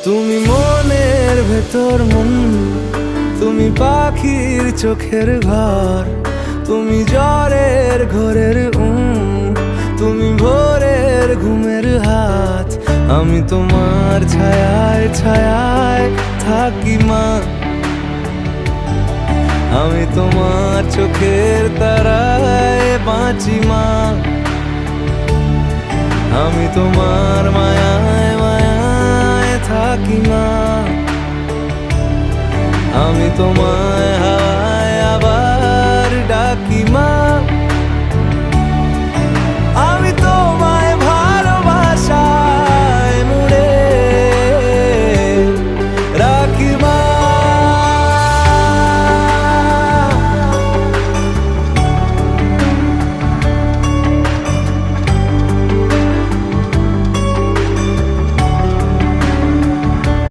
তুমি মনের ভেতর মন, তুমি পাখির চোখের ঘর, তুমি জ্বরের ঘোরের তুমি ভোরের ঘুমের হাত। আমি তোমার ছায়ায় ছায়ায় থাকি মা, আমি তোমার চোখের তারায় বাঁচি মা, আমি তোমার মায়ায় মায়ায় থাকি মা, আমি তোমায়